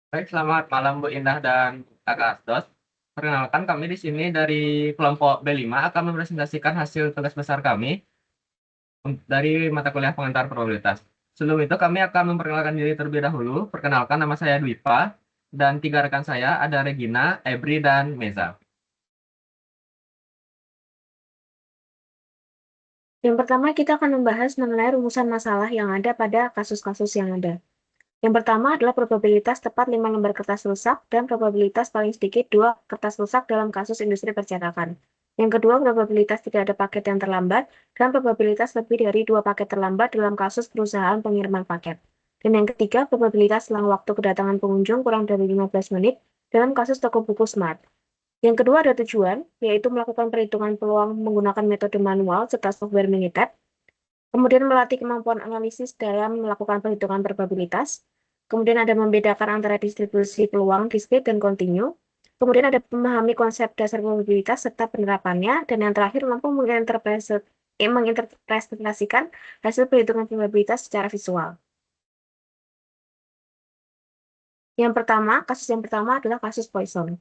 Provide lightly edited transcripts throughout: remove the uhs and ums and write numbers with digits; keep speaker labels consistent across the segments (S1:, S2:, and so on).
S1: Baik, selamat malam Bu Indah dan Kakak Asdos. Perkenalkan kami di sini dari kelompok B5 akan mempresentasikan hasil tugas besar kami dari mata kuliah pengantar probabilitas. Sebelum itu kami akan memperkenalkan diri terlebih dahulu. Perkenalkan, nama saya Dwipa dan tiga rekan saya ada Regina, Ebri, dan Meza.
S2: Yang pertama, kita akan membahas mengenai rumusan masalah yang ada pada kasus-kasus yang ada. Yang pertama adalah probabilitas tepat 5 lembar kertas rusak dan probabilitas paling sedikit 2 kertas rusak dalam kasus industri percetakan. Yang kedua, probabilitas tidak ada paket yang terlambat dan probabilitas lebih dari 2 paket terlambat dalam kasus perusahaan pengiriman paket. Dan yang ketiga, probabilitas selang waktu kedatangan pengunjung kurang dari 15 menit dalam kasus toko buku Smart. Yang kedua ada tujuan, yaitu melakukan perhitungan peluang menggunakan metode manual serta software Minitab. Kemudian melatih kemampuan analisis dalam melakukan perhitungan probabilitas. Kemudian ada membedakan antara distribusi peluang diskrit dan kontinu. Kemudian ada memahami konsep dasar probabilitas serta penerapannya. Dan yang terakhir mampu menginterpretasikan hasil perhitungan probabilitas secara visual. Kasus yang pertama adalah kasus Poisson.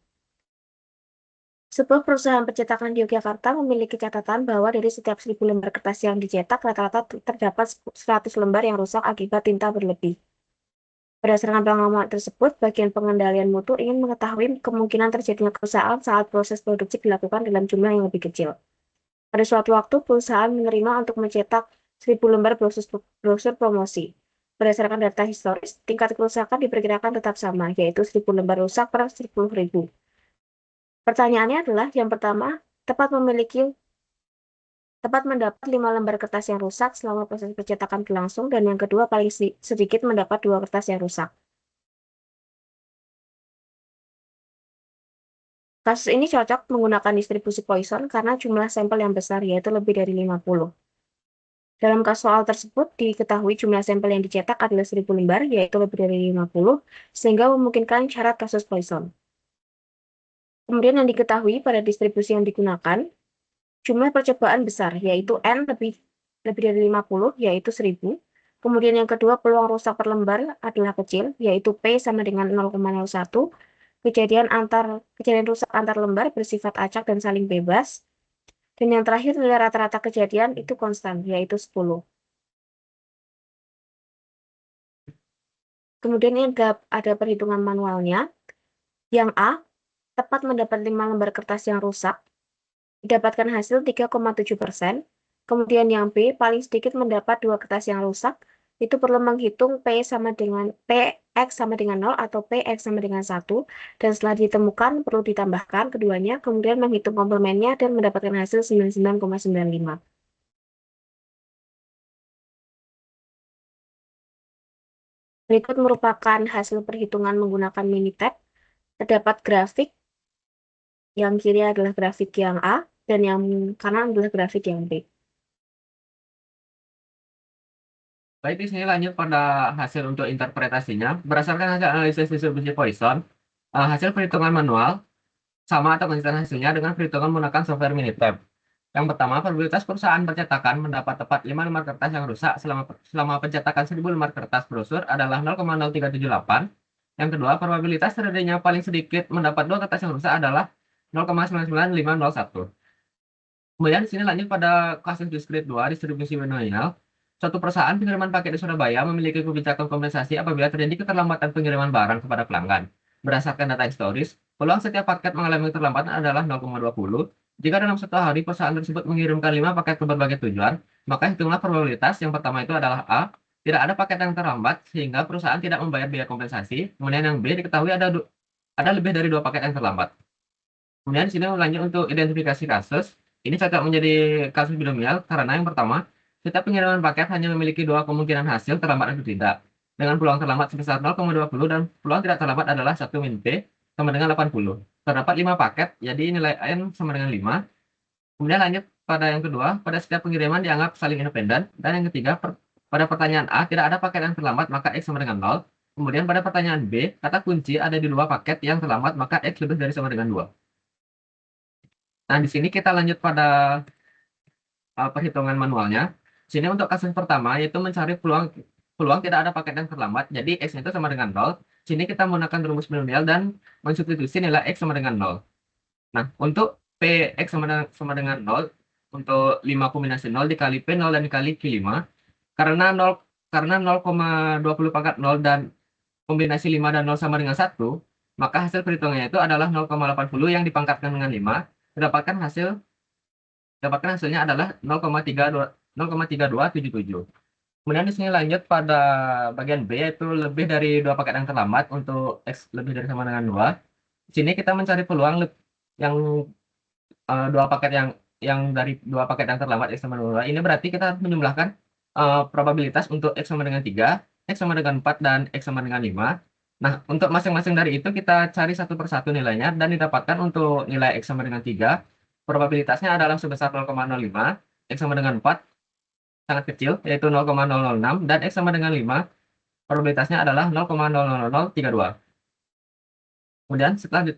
S2: Sebuah perusahaan percetakan di Yogyakarta memiliki catatan bahwa dari setiap 1.000 lembar kertas yang dicetak, rata-rata terdapat 100 lembar yang rusak akibat tinta berlebih. Berdasarkan pengalaman tersebut, bagian pengendalian mutu ingin mengetahui kemungkinan terjadinya kerusakan saat proses produksi dilakukan dalam jumlah yang lebih kecil. Pada suatu waktu, perusahaan menerima untuk mencetak 1.000 lembar brosur promosi. Berdasarkan data historis, tingkat kerusakan diperkirakan tetap sama, yaitu 1.000 lembar rusak per 10.000. Pertanyaannya adalah, yang pertama, tepat memiliki tepat mendapat 5 lembar kertas yang rusak selama proses percetakan berlangsung, dan yang kedua paling sedikit mendapat 2 kertas yang rusak. Kasus ini cocok menggunakan distribusi Poisson karena jumlah sampel yang besar, yaitu lebih dari 50. Dalam kasus soal tersebut, diketahui jumlah sampel yang dicetak adalah 1.000 lembar, yaitu lebih dari 50, sehingga memungkinkan syarat kasus Poisson. Kemudian yang diketahui pada distribusi yang digunakan, jumlah percobaan besar, yaitu N lebih dari 50, yaitu 1.000. Kemudian yang kedua, peluang rusak per lembar adalah kecil, yaitu P sama dengan 0,01. Kejadian rusak antar lembar bersifat acak dan saling bebas. Dan yang terakhir, nilai rata-rata kejadian itu konstan, yaitu 10. Kemudian ini ada perhitungan manualnya. Yang A, tepat mendapat 5 lembar kertas yang rusak, didapatkan hasil 3,7%. Kemudian yang B, paling sedikit mendapat 2 kertas yang rusak, itu perlu menghitung Px sama dengan 0 atau Px sama dengan 1. Dan setelah ditemukan, perlu ditambahkan keduanya, kemudian menghitung komplemennya dan mendapatkan hasil 99,95. Berikut merupakan hasil perhitungan menggunakan Minitab. Terdapat grafik, yang kiri adalah grafik yang A, dan yang kanan adalah grafik yang B.
S1: Baik, di sini lanjut pada hasil untuk interpretasinya. Berdasarkan hasil analisis distribusi Poisson, hasil perhitungan manual sama atau konsisten hasilnya dengan perhitungan menggunakan software Minitab. Yang pertama, probabilitas perusahaan percetakan mendapat tepat 5 lembar kertas yang rusak selama pencetakan 1.000 lembar kertas brosur adalah 0,0378. Yang kedua, probabilitas terjadinya paling sedikit mendapat 2 kertas yang rusak adalah 0,99501. Kemudian di sini lanjut pada kasus diskrit 2, distribusi binomial. Suatu perusahaan pengiriman paket di Surabaya memiliki kebijakan kompensasi apabila terjadi keterlambatan pengiriman barang kepada pelanggan. Berdasarkan data historis, peluang setiap paket mengalami keterlambatan adalah 0,20. Jika dalam satu hari perusahaan tersebut mengirimkan 5 paket ke berbagai tujuan, maka hitunglah probabilitas. Yang pertama itu adalah A, tidak ada paket yang terlambat sehingga perusahaan tidak membayar biaya kompensasi. Kemudian yang B, diketahui ada lebih dari 2 paket yang terlambat. Kemudian di sini lanjut untuk identifikasi kasus. Ini cocok menjadi kasus binomial karena yang pertama, setiap pengiriman paket hanya memiliki 2 kemungkinan hasil terlambat atau tidak. Dengan peluang terlambat sebesar 0,20 dan peluang tidak terlambat adalah 1 min P sama dengan 80. Terdapat 5 paket, jadi nilai N sama dengan 5. Kemudian lanjut pada yang kedua, pada setiap pengiriman dianggap saling independen. Dan yang ketiga, pada pertanyaan A, tidak ada paket yang terlambat, maka X sama dengan 0. Kemudian pada pertanyaan B, kata kunci ada di 2 paket yang terlambat, maka X lebih dari sama dengan 2. Nah, di sini kita lanjut pada perhitungan manualnya. Di sini untuk kasus pertama yaitu mencari peluang peluang tidak ada paket yang terlambat. Jadi X itu sama dengan 0. Sini kita menggunakan rumus binomial dan mensubstitusi nilai X sama dengan 0. Nah, untuk Px sama dengan 0, untuk 5 kombinasi 0 dikali P0 dan dikali Q5, karena 0,20 pangkat 0 dan kombinasi 5 dan 0 sama dengan 1, maka hasil perhitungannya itu adalah 0,80 yang dipangkatkan dengan 5, dapatkan hasilnya adalah 0,3277. Kemudian di sini lanjut pada bagian B, yaitu lebih dari 2 paket yang terlambat untuk X lebih dari sama dengan 2. Di sini kita mencari peluang yang 2 paket yang dari 2 paket yang terlambat X sama dengan 2. Ini berarti kita harus menjumlahkan probabilitas untuk X sama dengan 3, X sama dengan 4, dan X sama dengan 5. Nah, untuk masing-masing dari itu kita cari satu persatu nilainya dan didapatkan untuk nilai X sama dengan 3. Probabilitasnya adalah sebesar 0,05, X sama dengan 4 sangat kecil yaitu 0,006, dan X sama dengan 5 probabilitasnya adalah 0,00032. Kemudian setelah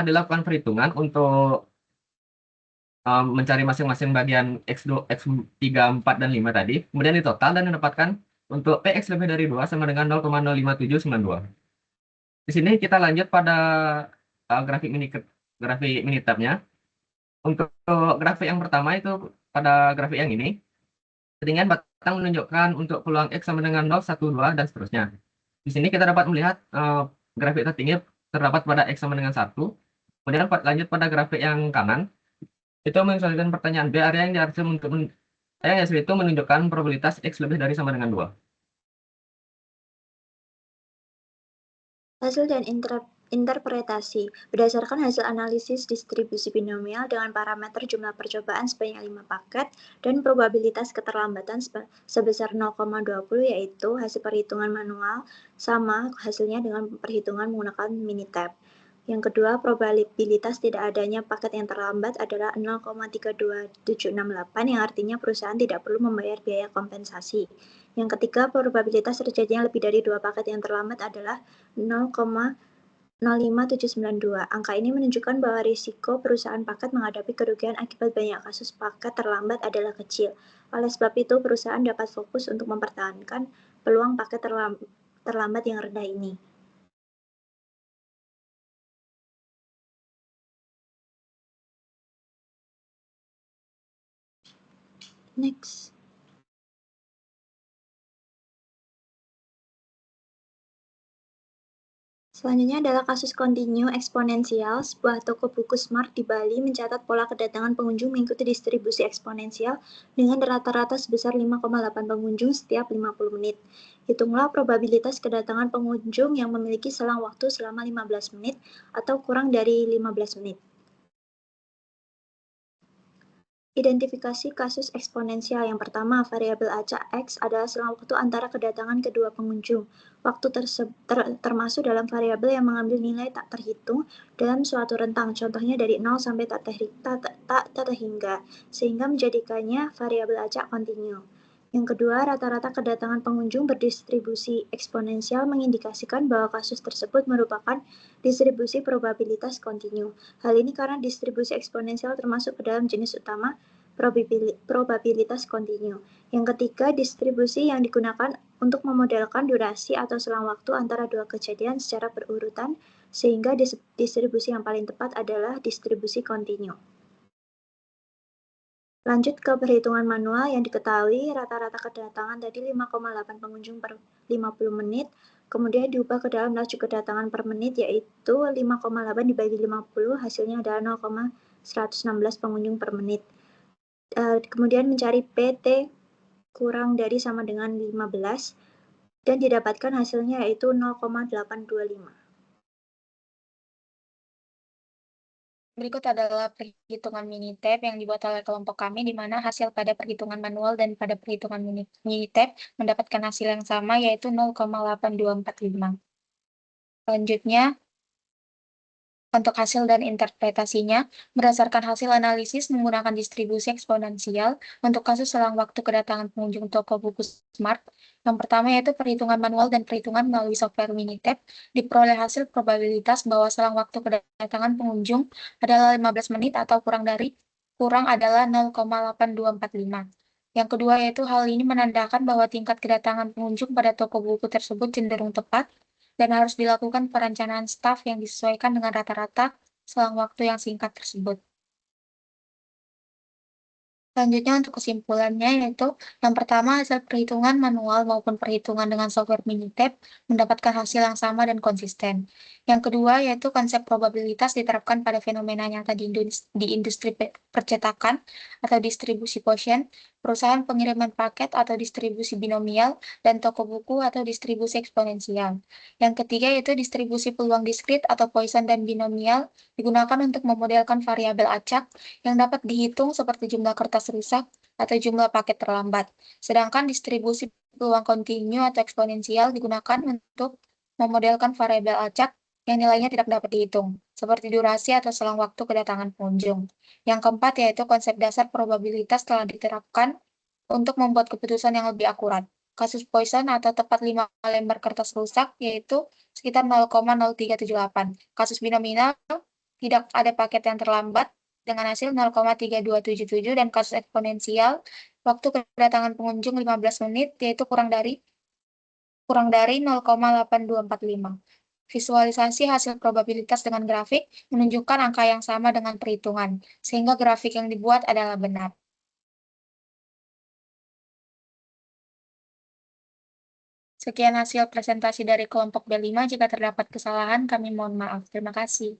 S1: dilakukan perhitungan untuk mencari masing-masing bagian X2, X3, 4, dan 5 tadi, kemudian ditotal dan mendapatkan untuk PX lebih dari 2 sama dengan 0,05792. Di sini kita lanjut pada grafik minitabnya. Untuk grafik yang pertama itu pada grafik yang ini, ketinggian batang menunjukkan untuk peluang X sama dengan 0, 1, 2, dan seterusnya. Di sini kita dapat melihat grafik tertinggi terdapat pada X sama dengan 1. Kemudian lanjut pada grafik yang kanan, itu menyesuaikan pertanyaan B, area yang dihasil itu menunjukkan probabilitas X lebih dari sama dengan 2.
S3: Hasil dan interpretasi. Berdasarkan hasil analisis distribusi binomial dengan parameter jumlah percobaan sebanyak 5 paket dan probabilitas keterlambatan sebesar 0,20, yaitu hasil perhitungan manual sama hasilnya dengan perhitungan menggunakan Minitab. Yang kedua, probabilitas tidak adanya paket yang terlambat adalah 0,32768, yang artinya perusahaan tidak perlu membayar biaya kompensasi. Yang ketiga, probabilitas terjadinya lebih dari 2 paket yang terlambat adalah 0,05792. Angka ini menunjukkan bahwa risiko perusahaan paket menghadapi kerugian akibat banyak kasus paket terlambat adalah kecil. Oleh sebab itu, perusahaan dapat fokus untuk mempertahankan peluang paket terlambat yang rendah ini. Next. Selanjutnya adalah kasus kontinu eksponensial. Sebuah toko buku Smart di Bali mencatat pola kedatangan pengunjung mengikuti distribusi eksponensial dengan rata-rata sebesar 5,8 pengunjung setiap 50 menit. Hitunglah probabilitas kedatangan pengunjung yang memiliki selang waktu selama 15 menit atau kurang dari 15 menit. Identifikasi kasus eksponensial. Yang pertama, variabel acak X adalah selang waktu antara kedatangan kedua pengunjung. Waktu termasuk dalam variabel yang mengambil nilai tak terhitung dalam suatu rentang, contohnya dari 0 sampai tak terhingga, sehingga menjadikannya variabel acak kontinu. Yang kedua, rata-rata kedatangan pengunjung berdistribusi eksponensial mengindikasikan bahwa kasus tersebut merupakan distribusi probabilitas kontinu. Hal ini karena distribusi eksponensial termasuk ke dalam jenis utama probabilitas kontinu. Yang ketiga, distribusi yang digunakan untuk memodelkan durasi atau selang waktu antara dua kejadian secara berurutan, sehingga distribusi yang paling tepat adalah distribusi kontinu. Lanjut ke perhitungan manual. Yang diketahui rata-rata kedatangan tadi 5,8 pengunjung per 50 menit, kemudian diubah ke dalam laju kedatangan per menit, yaitu 5,8 dibagi 50, hasilnya adalah 0,116 pengunjung per menit. Kemudian mencari PT kurang dari sama dengan 15, dan didapatkan hasilnya yaitu 0,825.
S4: Berikut adalah perhitungan Minitab yang dibuat oleh kelompok kami, di mana hasil pada perhitungan manual dan pada perhitungan Minitab mendapatkan hasil yang sama, yaitu 0,8245. Selanjutnya, untuk hasil dan interpretasinya, berdasarkan hasil analisis menggunakan distribusi eksponensial untuk kasus selang waktu kedatangan pengunjung toko buku Smart. Yang pertama yaitu perhitungan manual dan perhitungan melalui software Minitab, diperoleh hasil probabilitas bahwa selang waktu kedatangan pengunjung adalah 15 menit atau kurang adalah 0,8245. Yang kedua yaitu hal ini menandakan bahwa tingkat kedatangan pengunjung pada toko buku tersebut cenderung tepat dan harus dilakukan perencanaan staf yang disesuaikan dengan rata-rata selang waktu yang singkat tersebut. Selanjutnya untuk kesimpulannya yaitu yang pertama hasil perhitungan manual maupun perhitungan dengan software Minitab mendapatkan hasil yang sama dan konsisten. Yang kedua yaitu konsep probabilitas diterapkan pada fenomena nyata di industri percetakan atau distribusi quotient, perusahaan pengiriman paket atau distribusi binomial, dan toko buku atau distribusi eksponensial. Yang ketiga yaitu distribusi peluang diskrit atau Poisson dan binomial digunakan untuk memodelkan variabel acak yang dapat dihitung seperti jumlah kertas rusak atau jumlah paket terlambat. Sedangkan distribusi peluang kontinu atau eksponensial digunakan untuk memodelkan variabel acak yang nilainya tidak dapat dihitung, seperti durasi atau selang waktu kedatangan pengunjung. Yang keempat yaitu konsep dasar probabilitas telah diterapkan untuk membuat keputusan yang lebih akurat. Kasus Poisson atau tepat 5 lembar kertas rusak yaitu sekitar 0,0378. Kasus binomial tidak ada paket yang terlambat dengan hasil 0,3277 dan kasus eksponensial waktu kedatangan pengunjung 15 menit yaitu kurang dari 0,8245. Visualisasi hasil probabilitas dengan grafik menunjukkan angka yang sama dengan perhitungan, sehingga grafik yang dibuat adalah benar. Sekian hasil presentasi dari kelompok B5. Jika terdapat kesalahan, kami mohon maaf. Terima kasih.